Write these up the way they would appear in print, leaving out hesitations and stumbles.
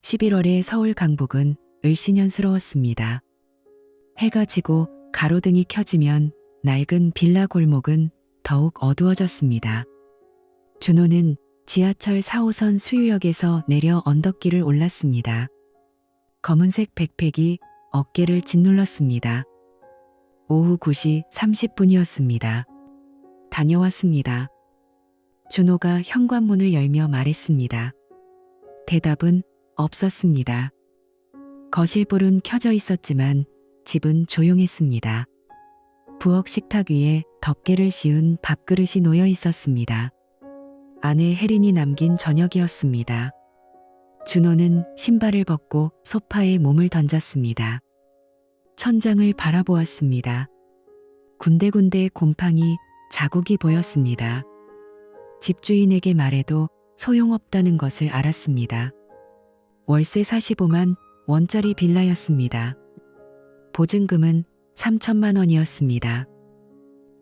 11월의 서울 강북은 을씨년스러웠습니다. 해가 지고 가로등이 켜지면 낡은 빌라 골목은 더욱 어두워졌습니다. 준호는 지하철 4호선 수유역에서 내려 언덕길을 올랐습니다. 검은색 백팩이 어깨를 짓눌렀습니다. 오후 9시 30분이었습니다. 다녀왔습니다. 준호가 현관문을 열며 말했습니다. 대답은 없었습니다. 거실불은 켜져 있었지만 집은 조용했습니다. 부엌 식탁 위에 덮개를 씌운 밥그릇이 놓여 있었습니다. 아내 혜린이 남긴 저녁이었습니다. 준호는 신발을 벗고 소파에 몸을 던졌습니다. 천장을 바라보았습니다. 군데군데 곰팡이 자국이 보였습니다. 집주인에게 말해도 소용없다는 것을 알았습니다. 월세 45만 원짜리 빌라였습니다. 보증금은 3천만 원이었습니다.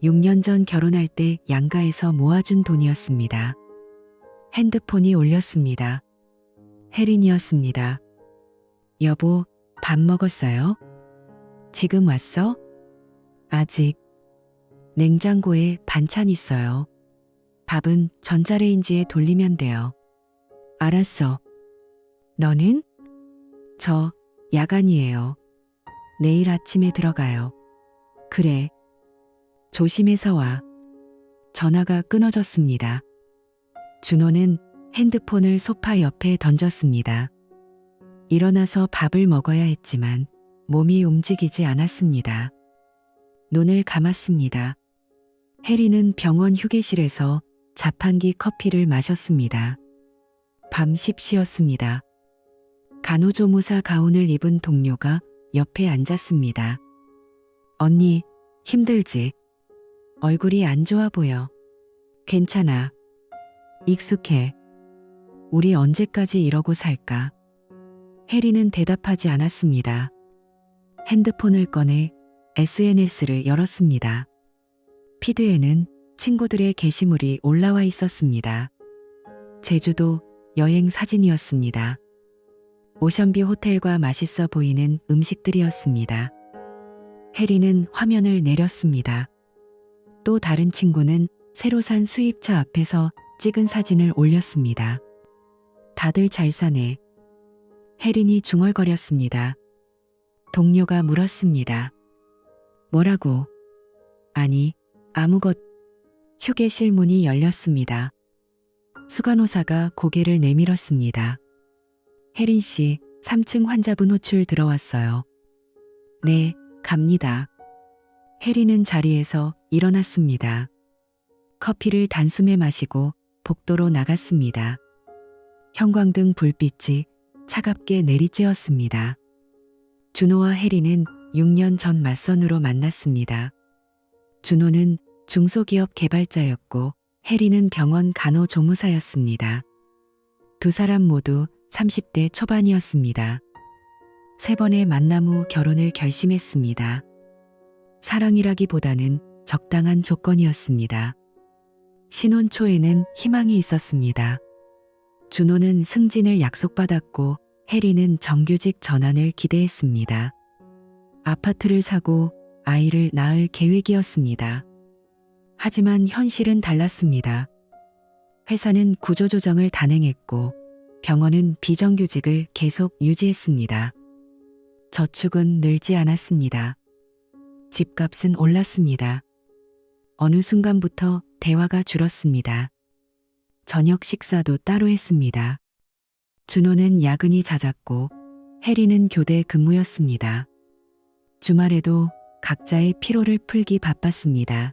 6년 전 결혼할 때 양가에서 모아준 돈이었습니다. 핸드폰이 울렸습니다. 혜린이었습니다. 여보, 밥 먹었어요? 지금 왔어? 아직. 냉장고에 반찬 있어요. 밥은 전자레인지에 돌리면 돼요. 알았어. 너는? 저 야간이에요. 내일 아침에 들어가요. 그래. 조심해서 와. 전화가 끊어졌습니다. 준호는 핸드폰을 소파 옆에 던졌습니다. 일어나서 밥을 먹어야 했지만 몸이 움직이지 않았습니다. 눈을 감았습니다. 혜리는 병원 휴게실에서 자판기 커피를 마셨습니다. 밤 10시였습니다. 간호조무사 가운을 입은 동료가 옆에 앉았습니다. 언니, 힘들지? 얼굴이 안 좋아 보여. 괜찮아. 익숙해. 우리 언제까지 이러고 살까? 혜리는 대답하지 않았습니다. 핸드폰을 꺼내 SNS를 열었습니다. 피드에는 친구들의 게시물이 올라와 있었습니다. 제주도 여행 사진이었습니다. 오션뷰 호텔과 맛있어 보이는 음식들이었습니다. 혜리는 화면을 내렸습니다. 또 다른 친구는 새로 산 수입차 앞에서 찍은 사진을 올렸습니다. 다들 잘 사네. 혜린이 중얼거렸습니다. 동료가 물었습니다. 뭐라고? 아니, 아무것. 휴게실 문이 열렸습니다. 수간호사가 고개를 내밀었습니다. 혜린 씨, 3층 환자분 호출 들어왔어요. 네, 갑니다. 혜린은 자리에서 일어났습니다. 커피를 단숨에 마시고 복도로 나갔습니다. 형광등 불빛이 차갑게 내리쬐었습니다. 준호와 혜린은 6년 전 맞선으로 만났습니다. 준호는 중소기업 개발자였고 혜린은 병원 간호조무사였습니다. 두 사람 모두 30대 초반이었습니다. 3번의 만남 후 결혼을 결심했습니다. 사랑이라기보다는 적당한 조건이었습니다. 신혼 초에는 희망이 있었습니다. 준호는 승진을 약속받았고 혜리는 정규직 전환을 기대했습니다. 아파트를 사고 아이를 낳을 계획이었습니다. 하지만 현실은 달랐습니다. 회사는 구조조정을 단행했고 병원은 비정규직을 계속 유지했습니다. 저축은 늘지 않았습니다. 집값은 올랐습니다. 어느 순간부터 대화가 줄었습니다. 저녁 식사도 따로 했습니다. 준호는 야근이 잦았고 혜리는 교대 근무였습니다. 주말에도 각자의 피로를 풀기 바빴습니다.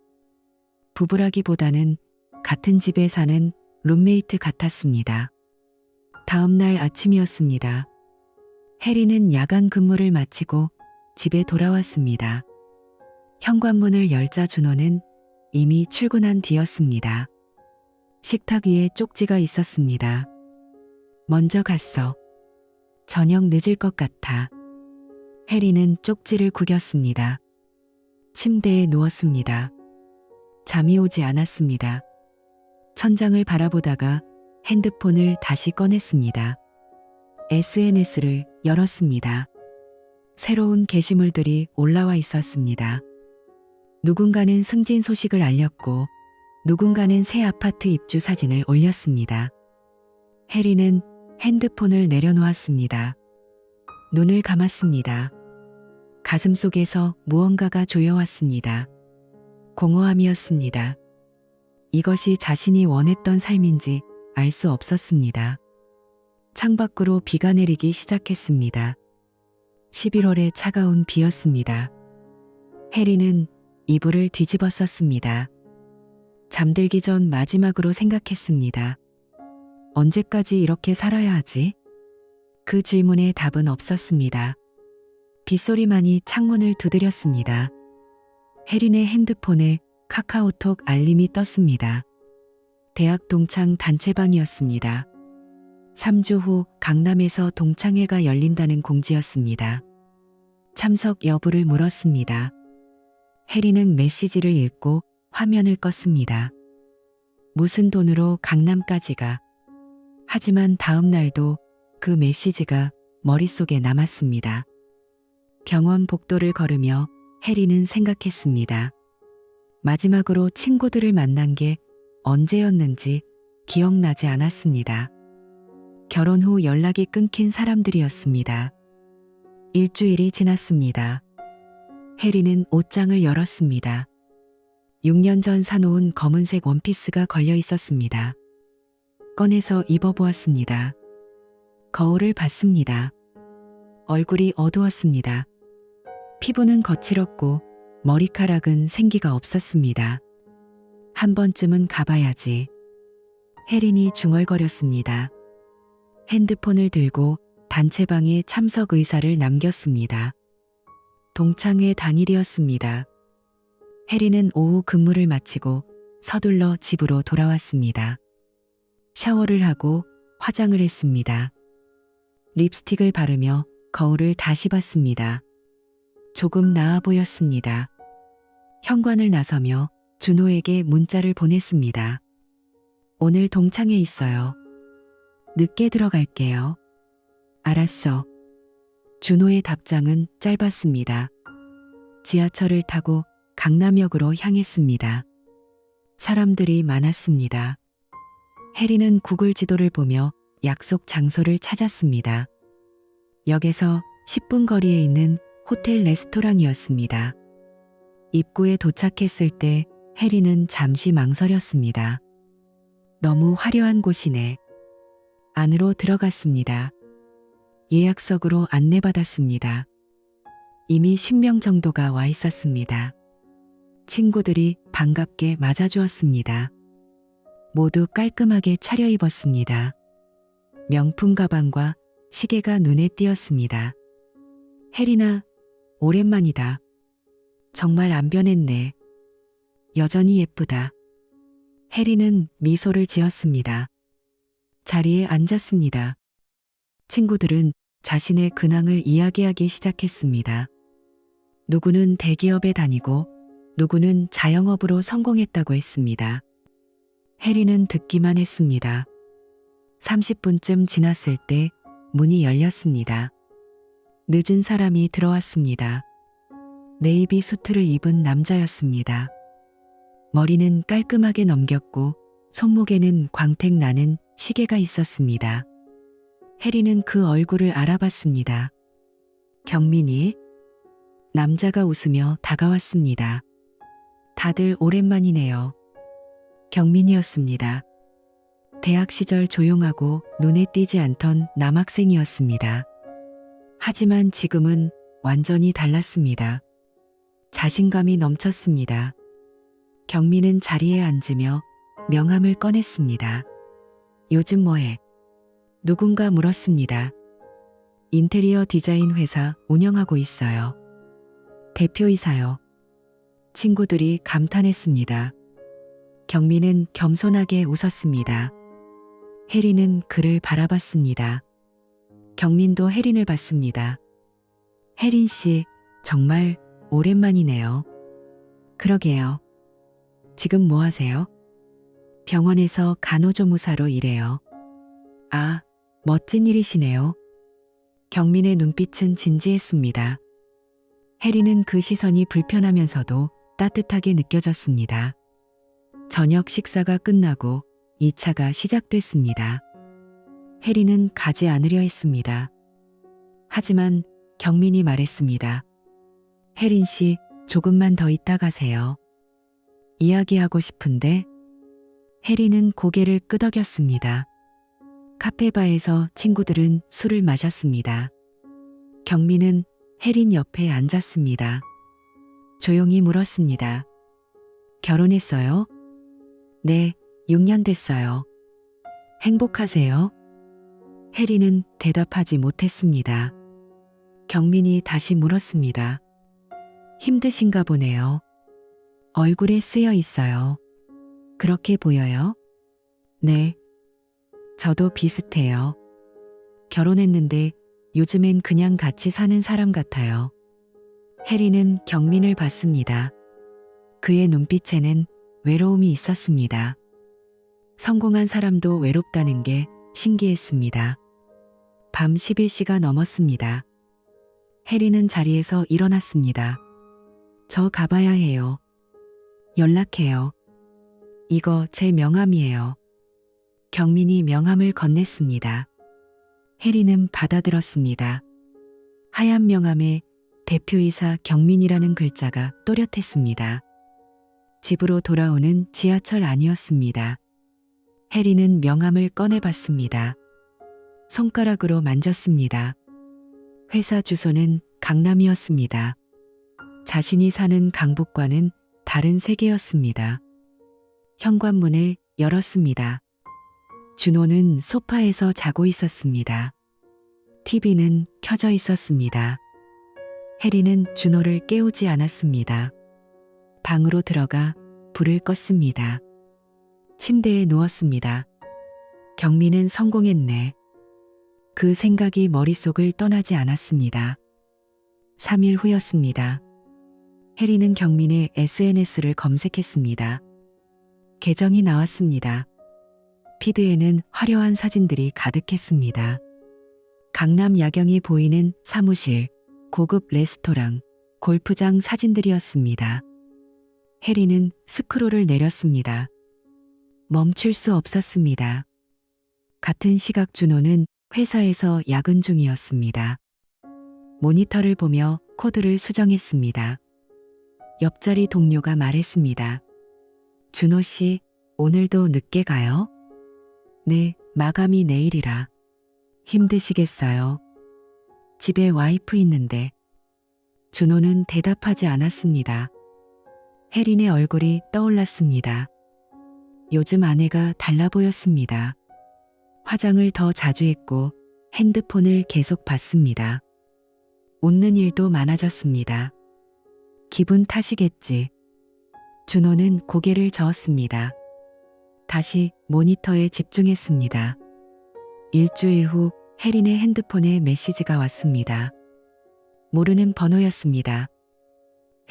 부부라기보다는 같은 집에 사는 룸메이트 같았습니다. 다음 날 아침이었습니다. 혜리는 야간 근무를 마치고 집에 돌아왔습니다. 현관문을 열자 준호는 이미 출근한 뒤였습니다. 식탁 위에 쪽지가 있었습니다. 먼저 갔어. 저녁 늦을 것 같아. 혜리는 쪽지를 구겼습니다. 침대에 누웠습니다. 잠이 오지 않았습니다. 천장을 바라보다가 핸드폰을 다시 꺼냈습니다. SNS를 열었습니다. 새로운 게시물들이 올라와 있었습니다. 누군가는 승진 소식을 알렸고 누군가는 새 아파트 입주 사진을 올렸습니다. 해리는 핸드폰을 내려놓았습니다. 눈을 감았습니다. 가슴속에서 무언가가 조여왔습니다. 공허함이었습니다. 이것이 자신이 원했던 삶인지 알 수 없었습니다. 창밖으로 비가 내리기 시작했습니다. 11월의 차가운 비였습니다. 해리는 이불을 뒤집어 썼습니다. 잠들기 전 마지막으로 생각했습니다. 언제까지 이렇게 살아야 하지? 그 질문에 답은 없었습니다. 빗소리만이 창문을 두드렸습니다. 해린의 핸드폰에 카카오톡 알림이 떴습니다. 대학 동창 단체방이었습니다. 3주 후 강남에서 동창회가 열린다는 공지였습니다. 참석 여부를 물었습니다. 해리는 메시지를 읽고 화면을 껐습니다. 무슨 돈으로 강남까지가? 하지만 다음 날도 그 메시지가 머릿속에 남았습니다. 경원 복도를 걸으며 해리는 생각했습니다. 마지막으로 친구들을 만난 게 언제였는지 기억나지 않았습니다. 결혼 후 연락이 끊긴 사람들이었습니다. 일주일이 지났습니다. 해리는 옷장을 열었습니다. 6년 전 사놓은 검은색 원피스가 걸려 있었습니다. 꺼내서 입어보았습니다. 거울을 봤습니다. 얼굴이 어두웠습니다. 피부는 거칠었고 머리카락은 생기가 없었습니다. 한 번쯤은 가봐야지. 해린이 중얼거렸습니다. 핸드폰을 들고 단체방에 참석 의사를 남겼습니다. 동창회 당일이었습니다. 해리는 오후 근무를 마치고 서둘러 집으로 돌아왔습니다. 샤워를 하고 화장을 했습니다. 립스틱을 바르며 거울을 다시 봤습니다. 조금 나아 보였습니다. 현관을 나서며 준호에게 문자를 보냈습니다. 오늘 동창회 있어요. 늦게 들어갈게요. 알았어. 준호의 답장은 짧았습니다. 지하철을 타고 강남역으로 향했습니다. 사람들이 많았습니다. 해리는 구글 지도를 보며 약속 장소를 찾았습니다. 역에서 10분 거리에 있는 호텔 레스토랑이었습니다. 입구에 도착했을 때 해리는 잠시 망설였습니다. 너무 화려한 곳이네. 안으로 들어갔습니다. 예약석으로 안내받았습니다. 이미 10명 정도가 와 있었습니다. 친구들이 반갑게 맞아주었습니다. 모두 깔끔하게 차려입었습니다. 명품 가방과 시계가 눈에 띄었습니다. 해리나, 오랜만이다. 정말 안 변했네. 여전히 예쁘다. 해리는 미소를 지었습니다. 자리에 앉았습니다. 친구들은 자신의 근황을 이야기하기 시작했습니다. 누구는 대기업에 다니고 누구는 자영업으로 성공했다고 했습니다. 해리는 듣기만 했습니다. 30분쯤 지났을 때 문이 열렸습니다. 늦은 사람이 들어왔습니다. 네이비 수트를 입은 남자였습니다. 머리는 깔끔하게 넘겼고 손목에는 광택 나는 시계가 있었습니다. 해리는 그 얼굴을 알아봤습니다. 경민이? 남자가 웃으며 다가왔습니다. 다들 오랜만이네요. 경민이었습니다. 대학 시절 조용하고 눈에 띄지 않던 남학생이었습니다. 하지만 지금은 완전히 달랐습니다. 자신감이 넘쳤습니다. 경민은 자리에 앉으며 명함을 꺼냈습니다. 요즘 뭐해? 누군가 물었습니다. 인테리어 디자인 회사 운영하고 있어요. 대표이사요. 친구들이 감탄했습니다. 경민은 겸손하게 웃었습니다. 해리는 그를 바라봤습니다. 경민도 해린을 봤습니다. 해린 씨, 정말 오랜만이네요. 그러게요. 지금 뭐 하세요? 병원에서 간호조무사로 일해요. 아, 멋진 일이시네요. 경민의 눈빛은 진지했습니다. 해리는 그 시선이 불편하면서도 따뜻하게 느껴졌습니다. 저녁 식사가 끝나고 2차가 시작됐습니다. 해리는 가지 않으려 했습니다. 하지만 경민이 말했습니다. 혜린 씨, 조금만 더 있다 가세요. 이야기하고 싶은데. 해리는 고개를 끄덕였습니다. 카페바에서 친구들은 술을 마셨습니다. 경민은 혜린 옆에 앉았습니다. 조용히 물었습니다. 결혼했어요? 네, 6년 됐어요. 행복하세요? 혜리는 대답하지 못했습니다. 경민이 다시 물었습니다. 힘드신가 보네요. 얼굴에 쓰여 있어요. 그렇게 보여요? 네. 저도 비슷해요. 결혼했는데 요즘엔 그냥 같이 사는 사람 같아요. 해리는 경민을 봤습니다. 그의 눈빛에는 외로움이 있었습니다. 성공한 사람도 외롭다는 게 신기했습니다. 밤 11시가 넘었습니다. 해리는 자리에서 일어났습니다. 저 가봐야 해요. 연락해요. 이거 제 명함이에요. 경민이 명함을 건넸습니다. 해리는 받아들었습니다. 하얀 명함에 대표이사 경민이라는 글자가 또렷했습니다. 집으로 돌아오는 지하철 안이었습니다. 해리는 명함을 꺼내봤습니다. 손가락으로 만졌습니다. 회사 주소는 강남이었습니다. 자신이 사는 강북과는 다른 세계였습니다. 현관문을 열었습니다. 준호는 소파에서 자고 있었습니다. TV는 켜져 있었습니다. 해리는 준호를 깨우지 않았습니다. 방으로 들어가 불을 껐습니다. 침대에 누웠습니다. 경민은 성공했네. 그 생각이 머릿속을 떠나지 않았습니다. 3일 후였습니다. 해리는 경민의 SNS를 검색했습니다. 계정이 나왔습니다. 피드에는 화려한 사진들이 가득했습니다. 강남 야경이 보이는 사무실, 고급 레스토랑, 골프장 사진들이었습니다. 해리는 스크롤을 내렸습니다. 멈출 수 없었습니다. 같은 시각 준호는 회사에서 야근 중이었습니다. 모니터를 보며 코드를 수정했습니다. 옆자리 동료가 말했습니다. 준호 씨, 오늘도 늦게 가요? 네, 마감이 내일이라. 힘드시겠어요? 집에 와이프 있는데. 준호는 대답하지 않았습니다. 혜린의 얼굴이 떠올랐습니다. 요즘 아내가 달라 보였습니다. 화장을 더 자주 했고 핸드폰을 계속 봤습니다. 웃는 일도 많아졌습니다. 기분 탓이겠지. 준호는 고개를 저었습니다. 다시 모니터에 집중했습니다. 일주일 후 혜린의 핸드폰에 메시지가 왔습니다. 모르는 번호였습니다.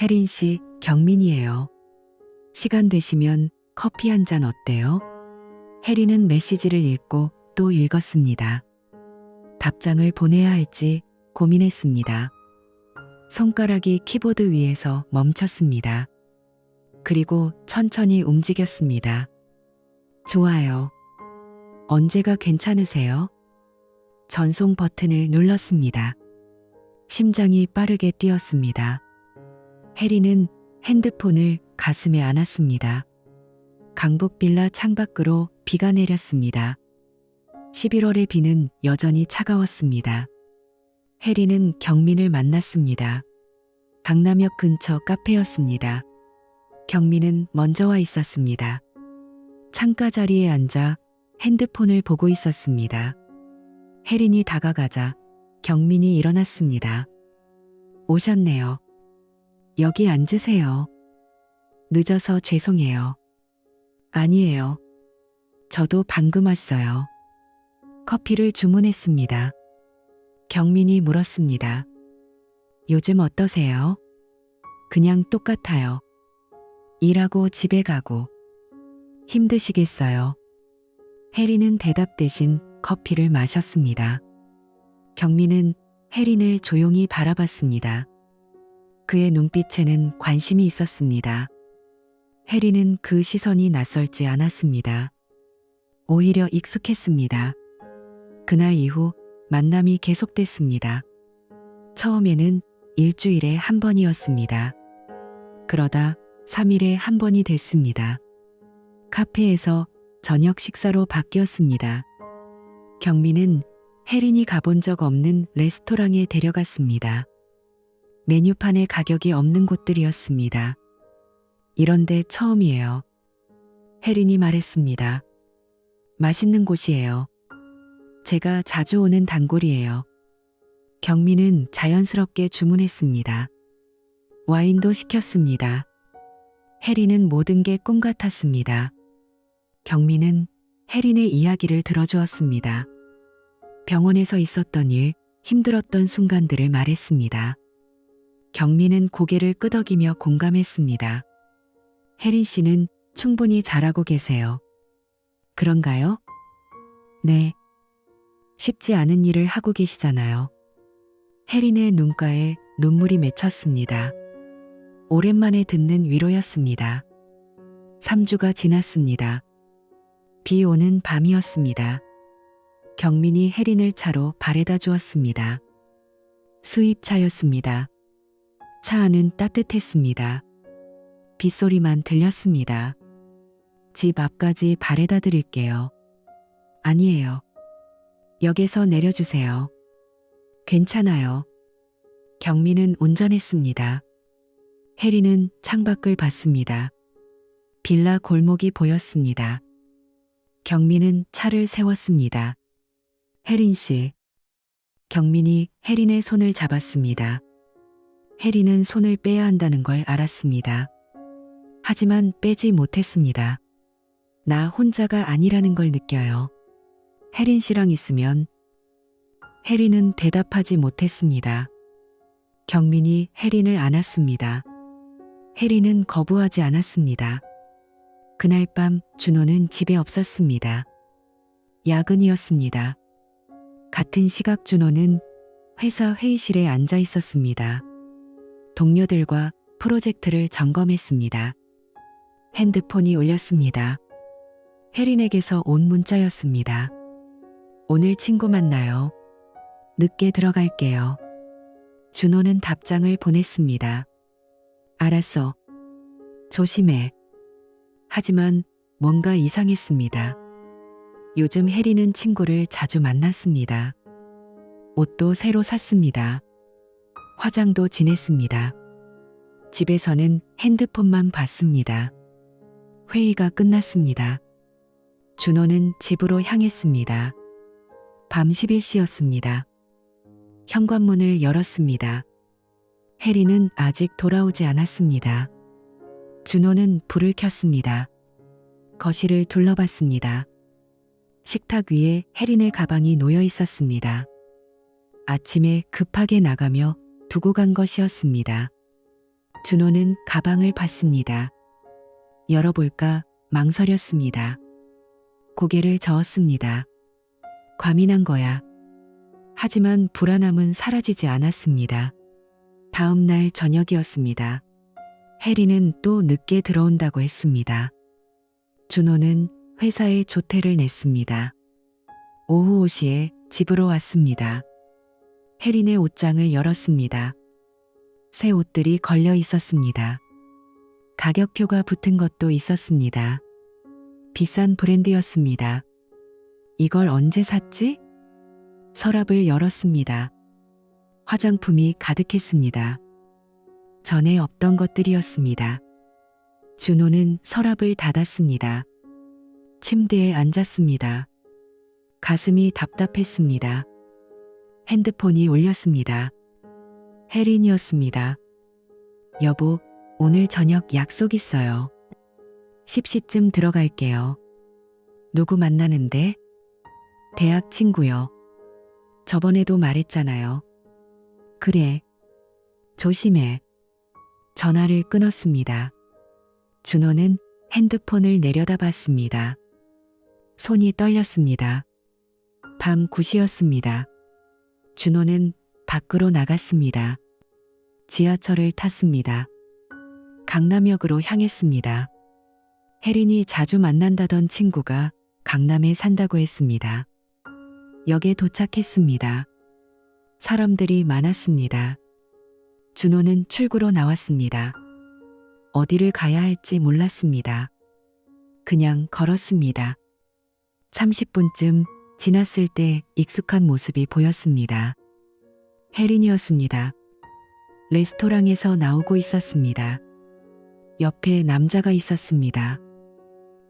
혜린 씨, 경민이에요. 시간 되시면 커피 한 잔 어때요? 혜린은 메시지를 읽고 또 읽었습니다. 답장을 보내야 할지 고민했습니다. 손가락이 키보드 위에서 멈췄습니다. 그리고 천천히 움직였습니다. 좋아요. 언제가 괜찮으세요? 전송 버튼을 눌렀습니다. 심장이 빠르게 뛰었습니다. 혜리는 핸드폰을 가슴에 안았습니다. 강북 빌라 창밖으로 비가 내렸습니다. 11월의 비는 여전히 차가웠습니다. 혜리는 경민을 만났습니다. 강남역 근처 카페였습니다. 경민은 먼저 와 있었습니다. 창가 자리에 앉아 핸드폰을 보고 있었습니다. 혜린이 다가가자 경민이 일어났습니다. 오셨네요. 여기 앉으세요. 늦어서 죄송해요. 아니에요. 저도 방금 왔어요. 커피를 주문했습니다. 경민이 물었습니다. 요즘 어떠세요? 그냥 똑같아요. 일하고 집에 가고. 힘드시겠어요? 혜리는 대답 대신 커피를 마셨습니다. 경민은 혜린을 조용히 바라봤습니다. 그의 눈빛에는 관심이 있었습니다. 혜린은 그 시선이 낯설지 않았습니다. 오히려 익숙했습니다. 그날 이후 만남이 계속됐습니다. 처음에는 일주일에 한 번이었습니다. 그러다 3일에 한 번이 됐습니다. 카페에서 저녁 식사로 바뀌었습니다. 경민은 혜린이 가본 적 없는 레스토랑에 데려갔습니다. 메뉴판에 가격이 없는 곳들이었습니다. 이런데 처음이에요. 혜린이 말했습니다. 맛있는 곳이에요. 제가 자주 오는 단골이에요. 경민은 자연스럽게 주문했습니다. 와인도 시켰습니다. 혜린은 모든 게 꿈 같았습니다. 경민은 혜린의 이야기를 들어주었습니다. 병원에서 있었던 일, 힘들었던 순간들을 말했습니다. 경민은 고개를 끄덕이며 공감했습니다. 혜린 씨는 충분히 잘하고 계세요. 그런가요? 네. 쉽지 않은 일을 하고 계시잖아요. 혜린의 눈가에 눈물이 맺혔습니다. 오랜만에 듣는 위로였습니다. 3주가 지났습니다. 비 오는 밤이었습니다. 경민이 혜린을 차로 바래다 주었습니다. 수입차였습니다. 차 안은 따뜻했습니다. 빗소리만 들렸습니다. 집 앞까지 바래다 드릴게요. 아니에요. 역에서 내려주세요. 괜찮아요. 경민은 운전했습니다. 혜린은 창밖을 봤습니다. 빌라 골목이 보였습니다. 경민은 차를 세웠습니다. 혜린 씨. 경민이 혜린의 손을 잡았습니다. 혜린은 손을 빼야 한다는 걸 알았습니다. 하지만 빼지 못했습니다. 나 혼자가 아니라는 걸 느껴요. 혜린 씨랑 있으면. 혜린은 대답하지 못했습니다. 경민이 혜린을 안았습니다. 혜린은 거부하지 않았습니다. 그날 밤 준호는 집에 없었습니다. 야근이었습니다. 같은 시각 준호는 회사 회의실에 앉아 있었습니다. 동료들과 프로젝트를 점검했습니다. 핸드폰이 울렸습니다. 혜린에게서 온 문자였습니다. 오늘 친구 만나요. 늦게 들어갈게요. 준호는 답장을 보냈습니다. 알았어. 조심해. 하지만 뭔가 이상했습니다. 요즘 혜린은 친구를 자주 만났습니다. 옷도 새로 샀습니다. 화장도 진했습니다. 집에서는 핸드폰만 봤습니다. 회의가 끝났습니다. 준호는 집으로 향했습니다. 밤 11시였습니다. 현관문을 열었습니다. 혜린은 아직 돌아오지 않았습니다. 준호는 불을 켰습니다. 거실을 둘러봤습니다. 식탁 위에 혜린의 가방이 놓여 있었습니다. 아침에 급하게 나가며 두고 간 것이었습니다. 준호는 가방을 봤습니다. 열어볼까 망설였습니다. 고개를 저었습니다. 과민한 거야. 하지만 불안함은 사라지지 않았습니다. 다음 날 저녁이었습니다. 혜린은 또 늦게 들어온다고 했습니다. 준호는 회사에 조퇴를 냈습니다. 오후 5시에 집으로 왔습니다. 혜린의 옷장을 열었습니다. 새 옷들이 걸려 있었습니다. 가격표가 붙은 것도 있었습니다. 비싼 브랜드였습니다. 이걸 언제 샀지? 서랍을 열었습니다. 화장품이 가득했습니다. 전에 없던 것들이었습니다. 준호는 서랍을 닫았습니다. 침대에 앉았습니다. 가슴이 답답했습니다. 핸드폰이 울렸습니다. 혜린이었습니다. 여보, 오늘 저녁 약속 있어요. 10시쯤 들어갈게요. 누구 만나는데? 대학 친구요. 저번에도 말했잖아요. 그래. 조심해. 전화를 끊었습니다. 준호는 핸드폰을 내려다봤습니다. 손이 떨렸습니다. 밤 9시였습니다. 준호는 밖으로 나갔습니다. 지하철을 탔습니다. 강남역으로 향했습니다. 혜린이 자주 만난다던 친구가 강남에 산다고 했습니다. 역에 도착했습니다. 사람들이 많았습니다. 준호는 출구로 나왔습니다. 어디를 가야 할지 몰랐습니다. 그냥 걸었습니다. 30분쯤 지났을 때 익숙한 모습이 보였습니다. 혜린이었습니다. 레스토랑에서 나오고 있었습니다. 옆에 남자가 있었습니다.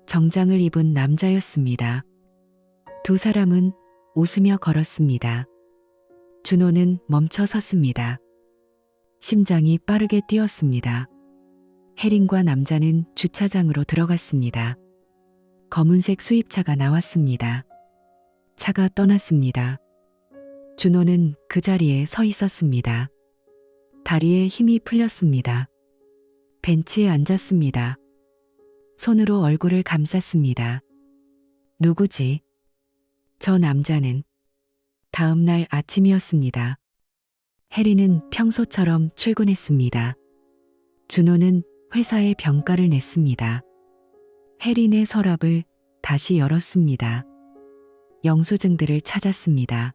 정장을 입은 남자였습니다. 두 사람은 웃으며 걸었습니다. 준호는 멈춰 섰습니다. 심장이 빠르게 뛰었습니다. 혜린과 남자는 주차장으로 들어갔습니다. 검은색 수입차가 나왔습니다. 차가 떠났습니다. 준호는 그 자리에 서 있었습니다. 다리에 힘이 풀렸습니다. 벤치에 앉았습니다. 손으로 얼굴을 감쌌습니다. 누구지? 저 남자는. 다음 날 아침이었습니다. 혜린은 평소처럼 출근했습니다. 준호는 회사에 병가를 냈습니다. 혜린의 서랍을 다시 열었습니다. 영수증들을 찾았습니다.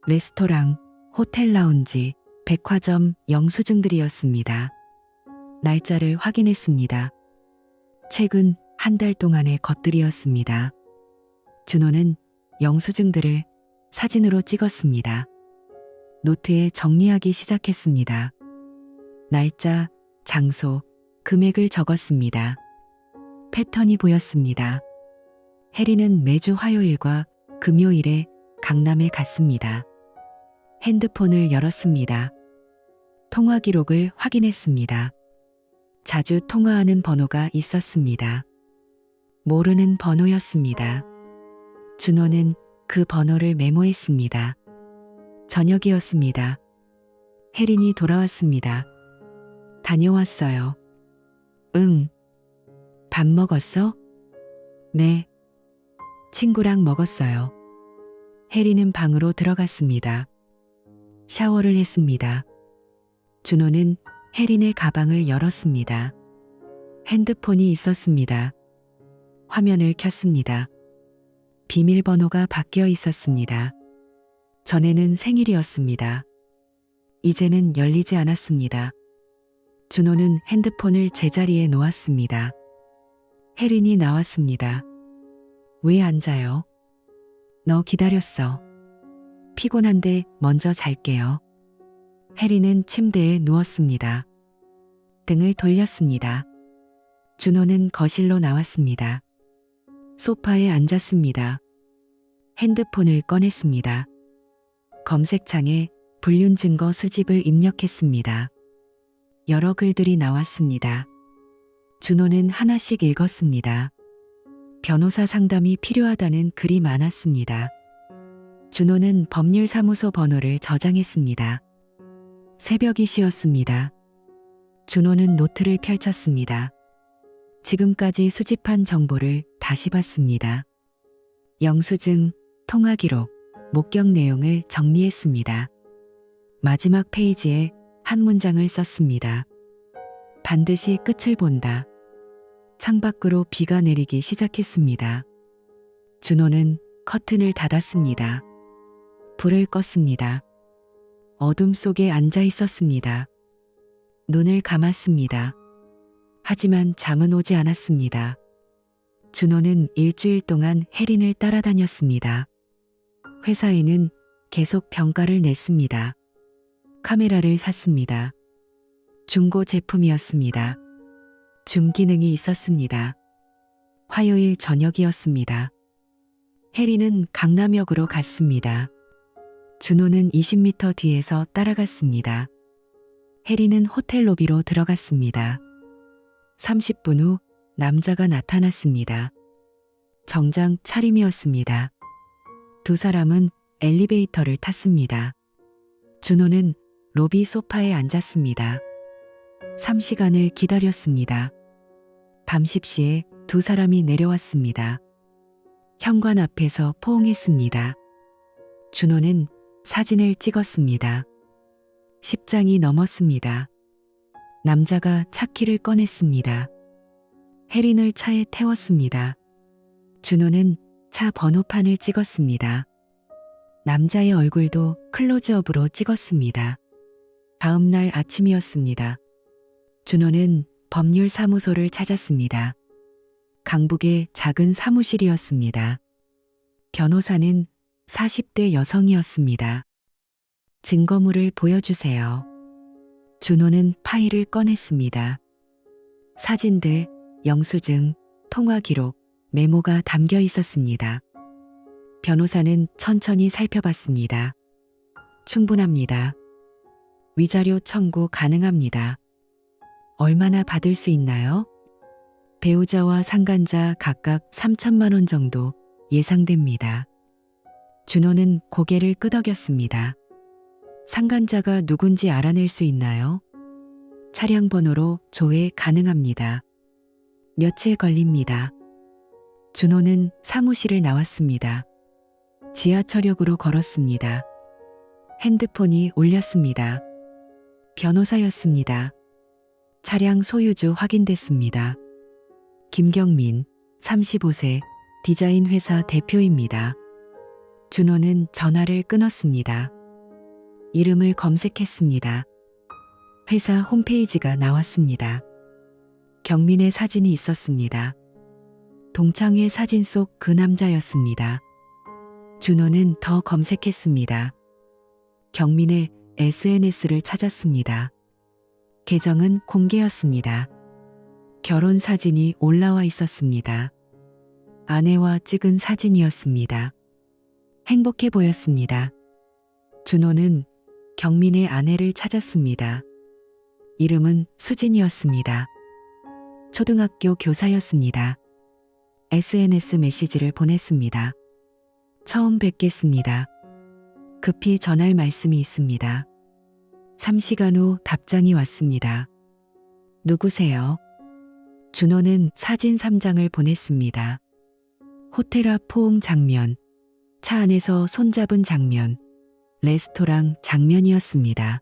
레스토랑, 호텔 라운지, 백화점 영수증들이었습니다. 날짜를 확인했습니다. 최근 한 달 동안의 것들이었습니다. 준호는 영수증들을 사진으로 찍었습니다. 노트에 정리하기 시작했습니다. 날짜, 장소, 금액을 적었습니다. 패턴이 보였습니다. 혜린은 매주 화요일과 금요일에 강남에 갔습니다. 핸드폰을 열었습니다. 통화 기록을 확인했습니다. 자주 통화하는 번호가 있었습니다. 모르는 번호였습니다. 준호는 그 번호를 메모했습니다. 저녁이었습니다. 혜린이 돌아왔습니다. 다녀왔어요. 응. 밥 먹었어? 네. 친구랑 먹었어요. 혜린은 방으로 들어갔습니다. 샤워를 했습니다. 준호는 혜린의 가방을 열었습니다. 핸드폰이 있었습니다. 화면을 켰습니다. 비밀번호가 바뀌어 있었습니다. 전에는 생일이었습니다. 이제는 열리지 않았습니다. 준호는 핸드폰을 제자리에 놓았습니다. 혜린이 나왔습니다. 왜 앉아요? 너 기다렸어. 피곤한데 먼저 잘게요. 혜린은 침대에 누웠습니다. 등을 돌렸습니다. 준호는 거실로 나왔습니다. 소파에 앉았습니다. 핸드폰을 꺼냈습니다. 검색창에 불륜 증거 수집을 입력했습니다. 여러 글들이 나왔습니다. 준호는 하나씩 읽었습니다. 변호사 상담이 필요하다는 글이 많았습니다. 준호는 법률사무소 번호를 저장했습니다. 새벽이 쉬었습니다. 준호는 노트를 펼쳤습니다. 지금까지 수집한 정보를 다시 봤습니다. 영수증, 통화 기록, 목격 내용을 정리했습니다. 마지막 페이지에 한 문장을 썼습니다. 반드시 끝을 본다. 창밖으로 비가 내리기 시작했습니다. 준호는 커튼을 닫았습니다. 불을 껐습니다. 어둠 속에 앉아 있었습니다. 눈을 감았습니다. 하지만 잠은 오지 않았습니다. 준호는 일주일 동안 혜린을 따라다녔습니다. 회사에는 계속 병가를 냈습니다. 카메라를 샀습니다. 중고 제품이었습니다. 줌 기능이 있었습니다. 화요일 저녁이었습니다. 혜린은 강남역으로 갔습니다. 준호는 20m 뒤에서 따라갔습니다. 혜린은 호텔 로비로 들어갔습니다. 30분 후 남자가 나타났습니다. 정장 차림이었습니다. 두 사람은 엘리베이터를 탔습니다. 준호는 로비 소파에 앉았습니다. 3시간을 기다렸습니다. 밤 10시에 두 사람이 내려왔습니다. 현관 앞에서 포옹했습니다. 준호는 사진을 찍었습니다. 10장이 넘었습니다. 남자가 차키를 꺼냈습니다. 혜린을 차에 태웠습니다. 준호는 차 번호판을 찍었습니다. 남자의 얼굴도 클로즈업으로 찍었습니다. 다음 날 아침이었습니다. 준호는 법률사무소를 찾았습니다. 강북의 작은 사무실이었습니다. 변호사는 40대 여성이었습니다. 증거물을 보여주세요. 준호는 파일을 꺼냈습니다. 사진들, 영수증, 통화기록, 메모가 담겨 있었습니다. 변호사는 천천히 살펴봤습니다. 충분합니다. 위자료 청구 가능합니다. 얼마나 받을 수 있나요? 배우자와 상간자 각각 3천만 원 정도 예상됩니다. 준호는 고개를 끄덕였습니다. 상간자가 누군지 알아낼 수 있나요? 차량 번호로 조회 가능합니다. 며칠 걸립니다. 준호는 사무실을 나왔습니다. 지하철역으로 걸었습니다. 핸드폰이 울렸습니다. 변호사였습니다. 차량 소유주 확인됐습니다. 김경민, 35세, 디자인 회사 대표입니다. 준호는 전화를 끊었습니다. 이름을 검색했습니다. 회사 홈페이지가 나왔습니다. 경민의 사진이 있었습니다. 동창회 사진 속 그 남자였습니다. 준호는 더 검색했습니다. 경민의 SNS를 찾았습니다. 계정은 공개였습니다. 결혼 사진이 올라와 있었습니다. 아내와 찍은 사진이었습니다. 행복해 보였습니다. 준호는 경민의 아내를 찾았습니다. 이름은 수진이었습니다. 초등학교 교사였습니다. SNS 메시지를 보냈습니다. 처음 뵙겠습니다. 급히 전할 말씀이 있습니다. 3시간 후 답장이 왔습니다. 누구세요? 준호는 사진 3장을 보냈습니다. 호텔 앞 포옹 장면, 차 안에서 손잡은 장면, 레스토랑 장면이었습니다.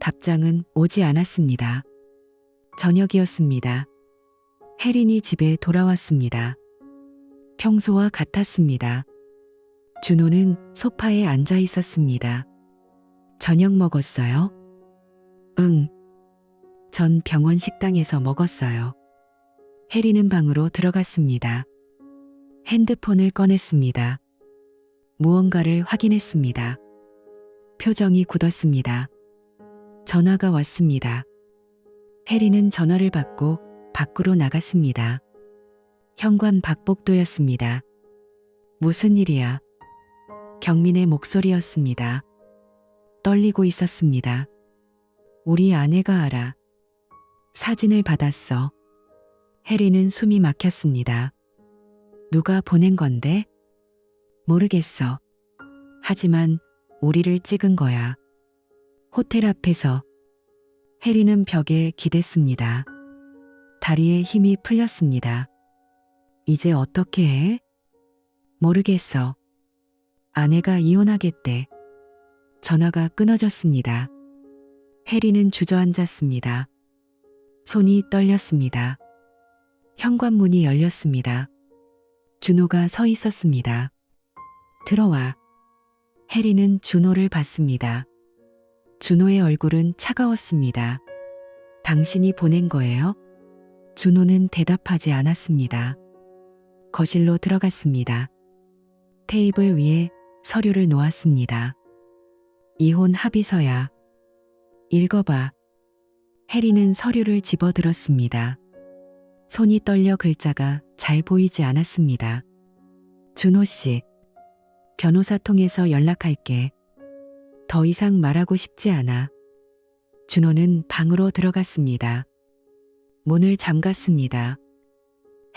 답장은 오지 않았습니다. 저녁이었습니다. 혜린이 집에 돌아왔습니다. 평소와 같았습니다. 준호는 소파에 앉아 있었습니다. 저녁 먹었어요? 응. 전 병원 식당에서 먹었어요. 혜린은 방으로 들어갔습니다. 핸드폰을 꺼냈습니다. 무언가를 확인했습니다. 표정이 굳었습니다. 전화가 왔습니다. 혜린은 전화를 받고 밖으로 나갔습니다. 현관 박복도였습니다. 무슨 일이야? 경민의 목소리였습니다. 떨리고 있었습니다. 우리 아내가 알아. 사진을 받았어. 혜린은 숨이 막혔습니다. 누가 보낸 건데? 모르겠어. 하지만 우리를 찍은 거야. 호텔 앞에서. 혜린은 벽에 기댔습니다. 다리에 힘이 풀렸습니다. 이제 어떻게 해? 모르겠어. 아내가 이혼하겠대. 전화가 끊어졌습니다. 혜린은 주저앉았습니다. 손이 떨렸습니다. 현관문이 열렸습니다. 준호가 서 있었습니다. 들어와. 혜린은 준호를 봤습니다. 준호의 얼굴은 차가웠습니다. 당신이 보낸 거예요? 준호는 대답하지 않았습니다. 거실로 들어갔습니다. 테이블 위에 서류를 놓았습니다. 이혼 합의서야. 읽어봐. 혜린은 서류를 집어들었습니다. 손이 떨려 글자가 잘 보이지 않았습니다. 준호 씨, 변호사 통해서 연락할게. 더 이상 말하고 싶지 않아. 준호는 방으로 들어갔습니다. 문을 잠갔습니다.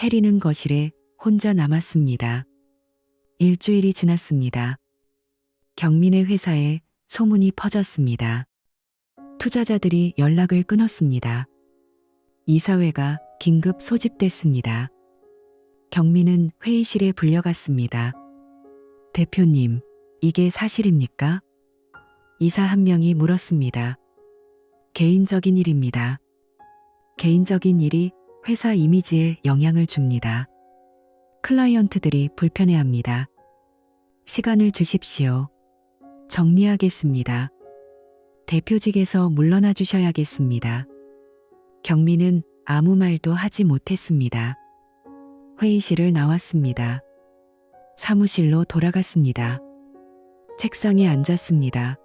혜린은 거실에 혼자 남았습니다. 일주일이 지났습니다. 경민의 회사에 소문이 퍼졌습니다. 투자자들이 연락을 끊었습니다. 이사회가 긴급 소집됐습니다. 경민은 회의실에 불려갔습니다. 대표님, 이게 사실입니까? 이사 한 명이 물었습니다. 개인적인 일입니다. 개인적인 일이 회사 이미지에 영향을 줍니다. 클라이언트들이 불편해합니다. 시간을 주십시오. 정리하겠습니다. 대표직에서 물러나 주셔야겠습니다. 경민은 아무 말도 하지 못했습니다. 회의실을 나왔습니다. 사무실로 돌아갔습니다. 책상에 앉았습니다.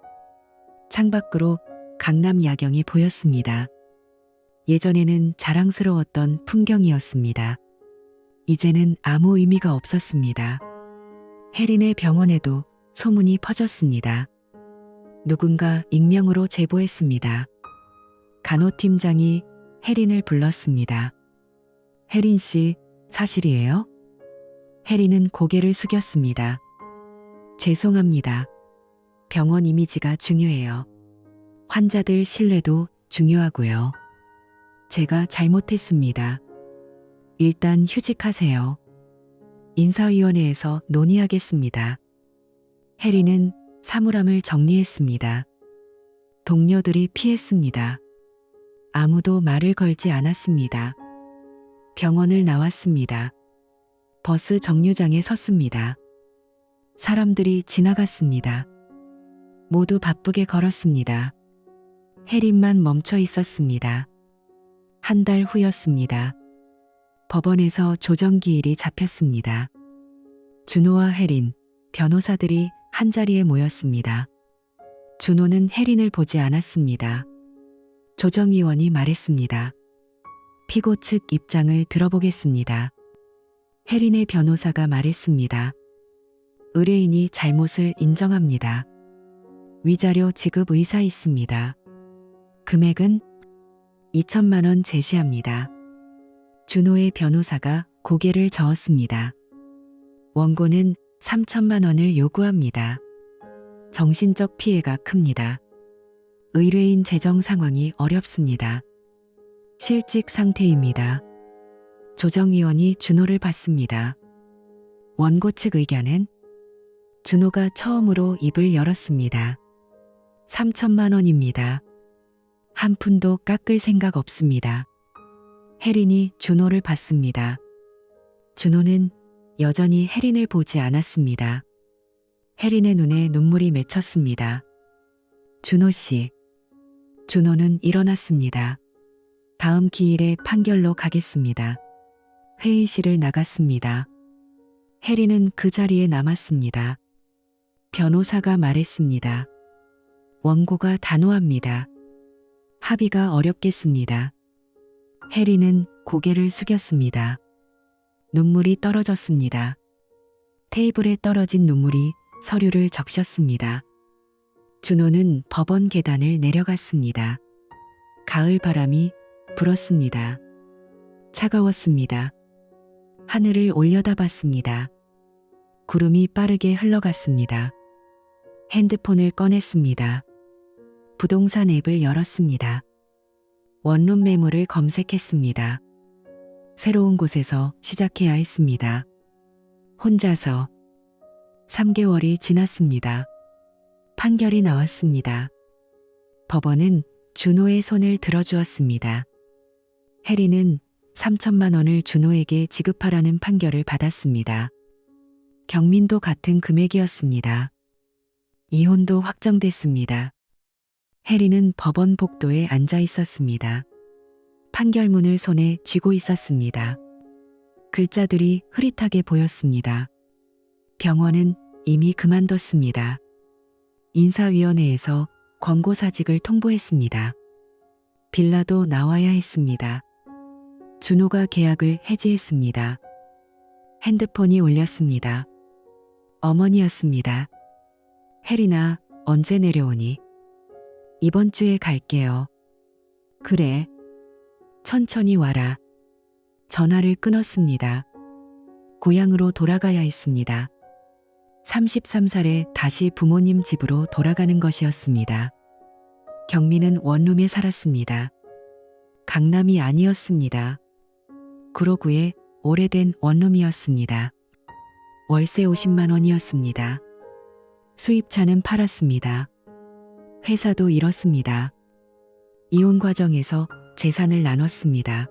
창밖으로 강남 야경이 보였습니다. 예전에는 자랑스러웠던 풍경이었습니다. 이제는 아무 의미가 없었습니다. 혜린의 병원에도 소문이 퍼졌습니다. 누군가 익명으로 제보했습니다. 간호팀장이 혜린을 불렀습니다. 혜린 씨, 사실이에요? 혜린은 고개를 숙였습니다. 죄송합니다. 병원 이미지가 중요해요. 환자들 신뢰도 중요하고요. 제가 잘못했습니다. 일단 휴직하세요. 인사위원회에서 논의하겠습니다. 혜린은 사물함을 정리했습니다. 동료들이 피했습니다. 아무도 말을 걸지 않았습니다. 병원을 나왔습니다. 버스 정류장에 섰습니다. 사람들이 지나갔습니다. 모두 바쁘게 걸었습니다. 혜린만 멈춰 있었습니다. 한 달 후였습니다. 법원에서 조정기일이 잡혔습니다. 준호와 혜린, 변호사들이 한자리에 모였습니다. 준호는 혜린을 보지 않았습니다. 조정위원이 말했습니다. 피고 측 입장을 들어보겠습니다. 혜린의 변호사가 말했습니다. 의뢰인이 잘못을 인정합니다. 위자료 지급 의사 있습니다. 금액은 2천만 원 제시합니다. 준호의 변호사가 고개를 저었습니다. 원고는 3천만 원을 요구합니다. 정신적 피해가 큽니다. 의뢰인 재정 상황이 어렵습니다. 실직 상태입니다. 조정위원이 준호를 받습니다. 원고 측 의견은 준호가 처음으로 입을 열었습니다. 3천만 원입니다. 한 푼도 깎을 생각 없습니다. 혜린이 준호를 봤습니다. 준호는 여전히 혜린을 보지 않았습니다. 혜린의 눈에 눈물이 맺혔습니다. 준호 씨. 준호는 일어났습니다. 다음 기일에 판결로 가겠습니다. 회의실을 나갔습니다. 혜린은 그 자리에 남았습니다. 변호사가 말했습니다. 원고가 단호합니다. 합의가 어렵겠습니다. 혜린은 고개를 숙였습니다. 눈물이 떨어졌습니다. 테이블에 떨어진 눈물이 서류를 적셨습니다. 준호는 법원 계단을 내려갔습니다. 가을 바람이 불었습니다. 차가웠습니다. 하늘을 올려다봤습니다. 구름이 빠르게 흘러갔습니다. 핸드폰을 꺼냈습니다. 부동산 앱을 열었습니다. 원룸 매물을 검색했습니다. 새로운 곳에서 시작해야 했습니다. 혼자서 3개월이 지났습니다. 판결이 나왔습니다. 법원은 준호의 손을 들어주었습니다. 혜린은 3천만 원을 준호에게 지급하라는 판결을 받았습니다. 경민도 같은 금액이었습니다. 이혼도 확정됐습니다. 혜린은 법원 복도에 앉아 있었습니다. 판결문을 손에 쥐고 있었습니다. 글자들이 흐릿하게 보였습니다. 병원은 이미 그만뒀습니다. 인사위원회에서 권고사직을 통보했습니다. 빌라도 나와야 했습니다. 준호가 계약을 해지했습니다. 핸드폰이 울렸습니다. 어머니였습니다. 혜린아, 언제 내려오니? 이번 주에 갈게요. 그래. 천천히 와라. 전화를 끊었습니다. 고향으로 돌아가야 했습니다. 33살에 다시 부모님 집으로 돌아가는 것이었습니다. 경민은 원룸에 살았습니다. 강남이 아니었습니다. 구로구의 오래된 원룸이었습니다. 월세 50만 원이었습니다. 수입차는 팔았습니다. 회사도 잃었습니다. 이혼 과정에서 재산을 나눴습니다.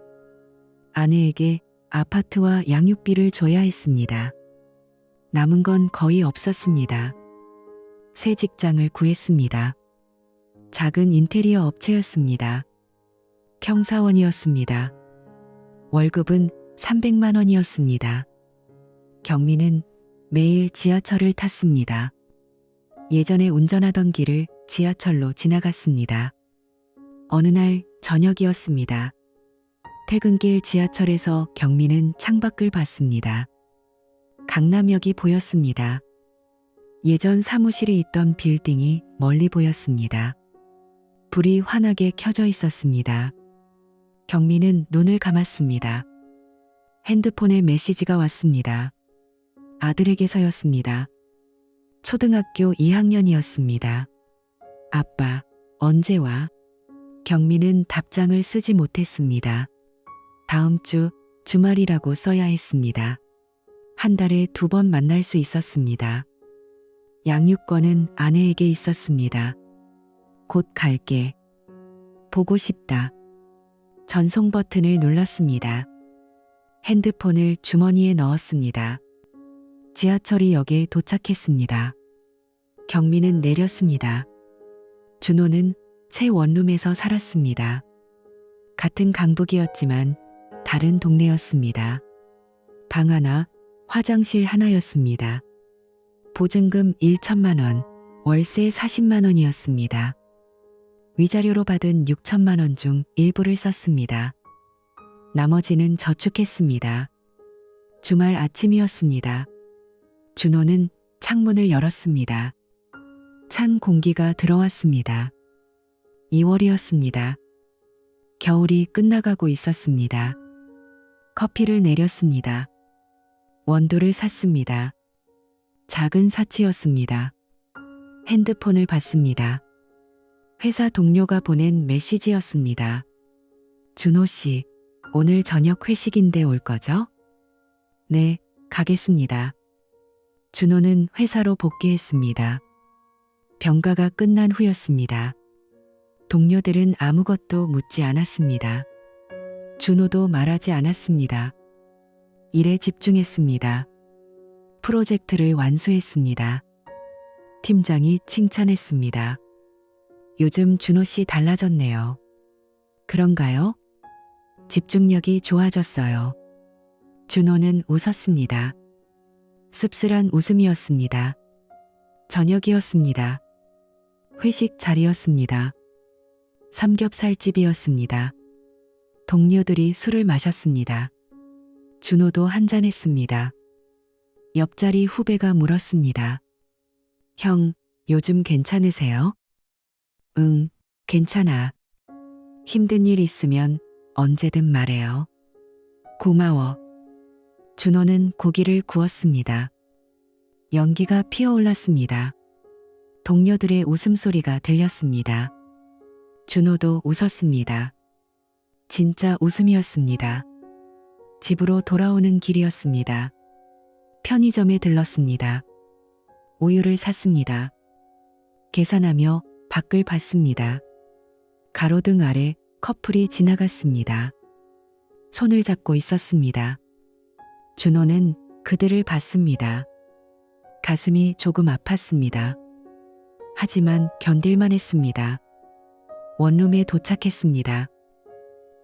아내에게 아파트와 양육비를 줘야 했습니다. 남은 건 거의 없었습니다. 새 직장을 구했습니다. 작은 인테리어 업체였습니다. 경사원이었습니다. 월급은 300만 원이었습니다. 경미는 매일 지하철을 탔습니다. 예전에 운전하던 길을 지하철로 지나갔습니다. 어느 날 저녁이었습니다. 퇴근길 지하철에서 경미는 창밖을 봤습니다. 강남역이 보였습니다. 예전 사무실이 있던 빌딩이 멀리 보였습니다. 불이 환하게 켜져 있었습니다. 경미는 눈을 감았습니다. 핸드폰에 메시지가 왔습니다. 아들에게서였습니다. 초등학교 2학년이었습니다. 아빠, 언제 와? 경미는 답장을 쓰지 못했습니다. 다음 주 주말이라고 써야 했습니다. 한 달에 2번 만날 수 있었습니다. 양육권은 아내에게 있었습니다. 곧 갈게. 보고 싶다. 전송 버튼을 눌렀습니다. 핸드폰을 주머니에 넣었습니다. 지하철이 역에 도착했습니다. 경미는 내렸습니다. 준호는 새 원룸에서 살았습니다. 같은 강북이었지만 다른 동네였습니다. 방 하나, 화장실 하나였습니다. 보증금 1천만 원, 월세 40만 원이었습니다. 위자료로 받은 6천만 원 중 일부를 썼습니다. 나머지는 저축했습니다. 주말 아침이었습니다. 준호는 창문을 열었습니다. 찬 공기가 들어왔습니다. 2월이었습니다. 겨울이 끝나가고 있었습니다. 커피를 내렸습니다. 원두를 샀습니다. 작은 사치였습니다. 핸드폰을 봤습니다. 회사 동료가 보낸 메시지였습니다. 준호 씨, 오늘 저녁 회식인데 올 거죠? 네, 가겠습니다. 준호는 회사로 복귀했습니다. 병가가 끝난 후였습니다. 동료들은 아무것도 묻지 않았습니다. 준호도 말하지 않았습니다. 일에 집중했습니다. 프로젝트를 완수했습니다. 팀장이 칭찬했습니다. 요즘 준호 씨 달라졌네요. 그런가요? 집중력이 좋아졌어요. 준호는 웃었습니다. 씁쓸한 웃음이었습니다. 저녁이었습니다. 회식 자리였습니다. 삼겹살집이었습니다. 동료들이 술을 마셨습니다. 준호도 한잔했습니다. 옆자리 후배가 물었습니다. 형, 요즘 괜찮으세요? 응, 괜찮아. 힘든 일 있으면 언제든 말해요. 고마워. 준호는 고기를 구웠습니다. 연기가 피어올랐습니다. 동료들의 웃음소리가 들렸습니다. 준호도 웃었습니다. 진짜 웃음이었습니다. 집으로 돌아오는 길이었습니다. 편의점에 들렀습니다. 우유를 샀습니다. 계산하며 밖을 봤습니다. 가로등 아래 커플이 지나갔습니다. 손을 잡고 있었습니다. 준호는 그들을 봤습니다. 가슴이 조금 아팠습니다. 하지만 견딜만 했습니다. 원룸에 도착했습니다.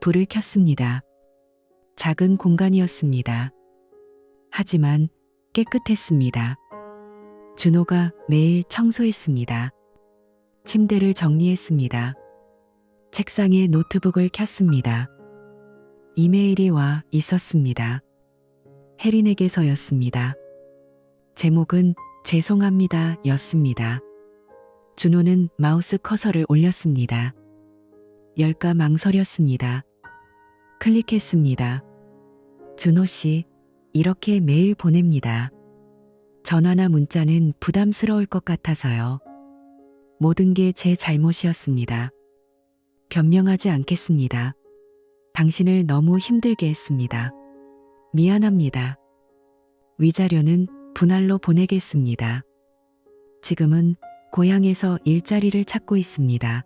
불을 켰습니다. 작은 공간이었습니다. 하지만 깨끗했습니다. 준호가 매일 청소했습니다. 침대를 정리했습니다. 책상에 노트북을 켰습니다. 이메일이 와 있었습니다. 혜린에게서였습니다. 제목은 죄송합니다 였습니다. 준호는 마우스 커서를 올렸습니다. 열까 망설였습니다. 클릭했습니다. 준호 씨, 이렇게 매일 보냅니다. 전화나 문자는 부담스러울 것 같아서요. 모든 게 제 잘못이었습니다. 변명하지 않겠습니다. 당신을 너무 힘들게 했습니다. 미안합니다. 위자료는 분할로 보내겠습니다. 지금은 고향에서 일자리를 찾고 있습니다.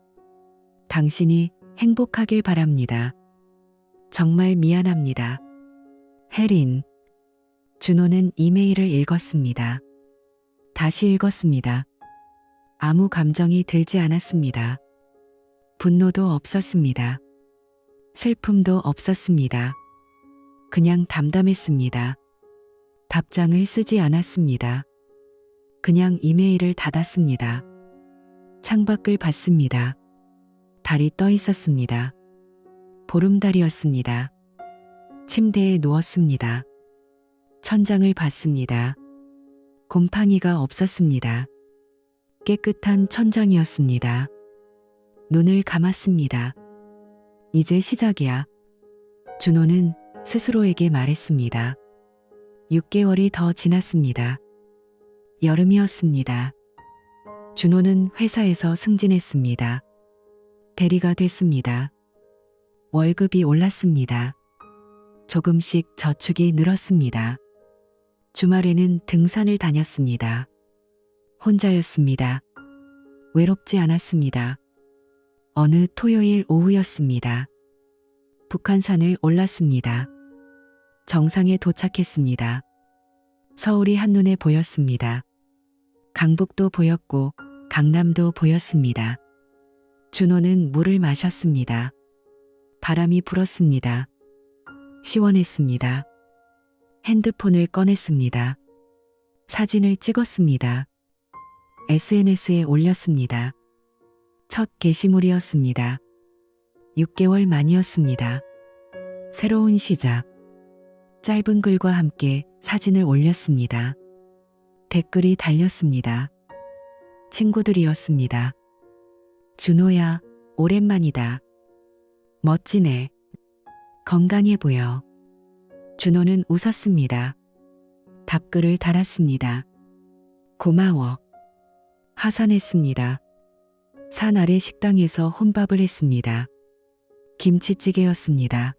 당신이 행복하길 바랍니다. 정말 미안합니다. 혜린. 준호는 이메일을 읽었습니다. 다시 읽었습니다. 아무 감정이 들지 않았습니다. 분노도 없었습니다. 슬픔도 없었습니다. 그냥 담담했습니다. 답장을 쓰지 않았습니다. 그냥 이메일을 닫았습니다. 창밖을 봤습니다. 달이 떠 있었습니다. 보름달이었습니다. 침대에 누웠습니다. 천장을 봤습니다. 곰팡이가 없었습니다. 깨끗한 천장이었습니다. 눈을 감았습니다. 이제 시작이야. 준호는 스스로에게 말했습니다. 6개월이 더 지났습니다. 여름이었습니다. 준호는 회사에서 승진했습니다. 대리가 됐습니다. 월급이 올랐습니다. 조금씩 저축이 늘었습니다. 주말에는 등산을 다녔습니다. 혼자였습니다. 외롭지 않았습니다. 어느 토요일 오후였습니다. 북한산을 올랐습니다. 정상에 도착했습니다. 서울이 한눈에 보였습니다. 강북도 보였고 강남도 보였습니다. 준호는 물을 마셨습니다. 바람이 불었습니다. 시원했습니다. 핸드폰을 꺼냈습니다. 사진을 찍었습니다. SNS에 올렸습니다. 첫 게시물이었습니다. 6개월 만이었습니다. 새로운 시작. 짧은 글과 함께 사진을 올렸습니다. 댓글이 달렸습니다. 친구들이었습니다. 준호야, 오랜만이다. 멋지네. 건강해 보여. 준호는 웃었습니다. 답글을 달았습니다. 고마워. 하산했습니다. 산 아래 식당에서 혼밥을 했습니다. 김치찌개였습니다.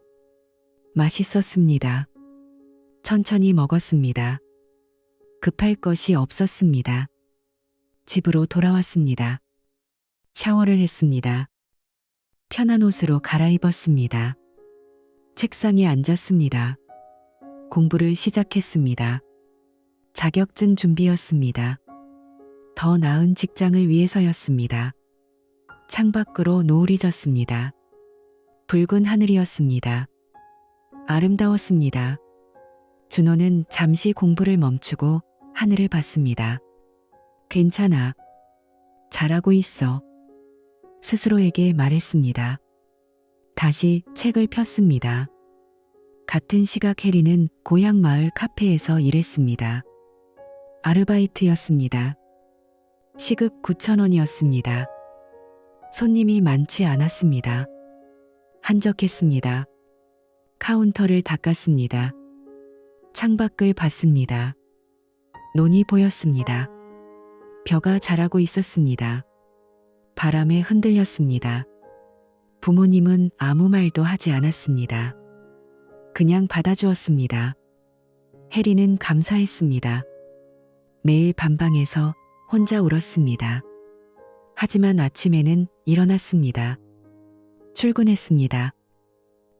맛있었습니다. 천천히 먹었습니다. 급할 것이 없었습니다. 집으로 돌아왔습니다. 샤워를 했습니다. 편한 옷으로 갈아입었습니다. 책상에 앉았습니다. 공부를 시작했습니다. 자격증 준비였습니다. 더 나은 직장을 위해서였습니다. 창밖으로 노을이 졌습니다. 붉은 하늘이었습니다. 아름다웠습니다. 준호는 잠시 공부를 멈추고 하늘을 봤습니다. 괜찮아. 잘하고 있어. 스스로에게 말했습니다. 다시 책을 폈습니다. 같은 시각 혜리는 고향 마을 카페에서 일했습니다. 아르바이트였습니다. 시급 9,000원이었습니다. 손님이 많지 않았습니다. 한적했습니다. 카운터를 닦았습니다. 창밖을 봤습니다. 논이 보였습니다. 벼가 자라고 있었습니다. 바람에 흔들렸습니다. 부모님은 아무 말도 하지 않았습니다. 그냥 받아주었습니다. 혜리는 감사했습니다. 매일 밤방에서 혼자 울었습니다. 하지만 아침에는 일어났습니다. 출근했습니다.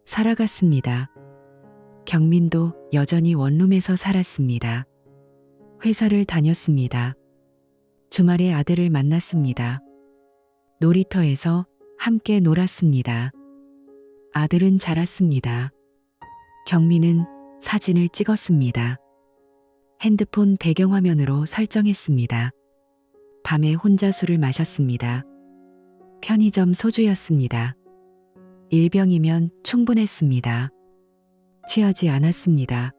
살아갔습니다. 경민도 여전히 원룸에서 살았습니다. 회사를 다녔습니다. 주말에 아들을 만났습니다. 놀이터에서 함께 놀았습니다. 아들은 자랐습니다. 경민은 사진을 찍었습니다. 핸드폰 배경화면으로 설정했습니다. 밤에 혼자 술을 마셨습니다. 편의점 소주였습니다. 일병이면 충분했습니다. 취하지 않았습니다.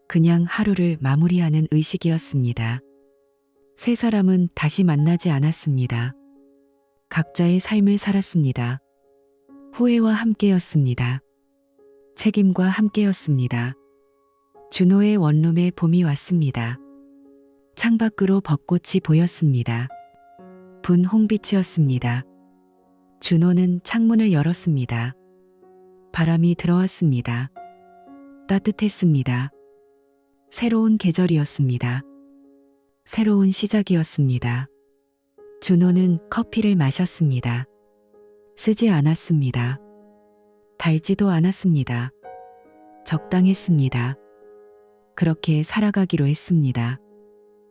그냥 하루를 마무리하는 의식이었습니다. 세 사람은 다시 만나지 않았습니다. 각자의 삶을 살았습니다. 후회와 함께였습니다. 책임과 함께였습니다. 준호의 원룸에 봄이 왔습니다. 창밖으로 벚꽃이 보였습니다. 분홍빛이었습니다. 준호는 창문을 열었습니다. 바람이 들어왔습니다. 따뜻했습니다. 새로운 계절이었습니다. 새로운 시작이었습니다. 준호는 커피를 마셨습니다. 쓰지 않았습니다. 달지도 않았습니다. 적당했습니다. 그렇게 살아가기로 했습니다.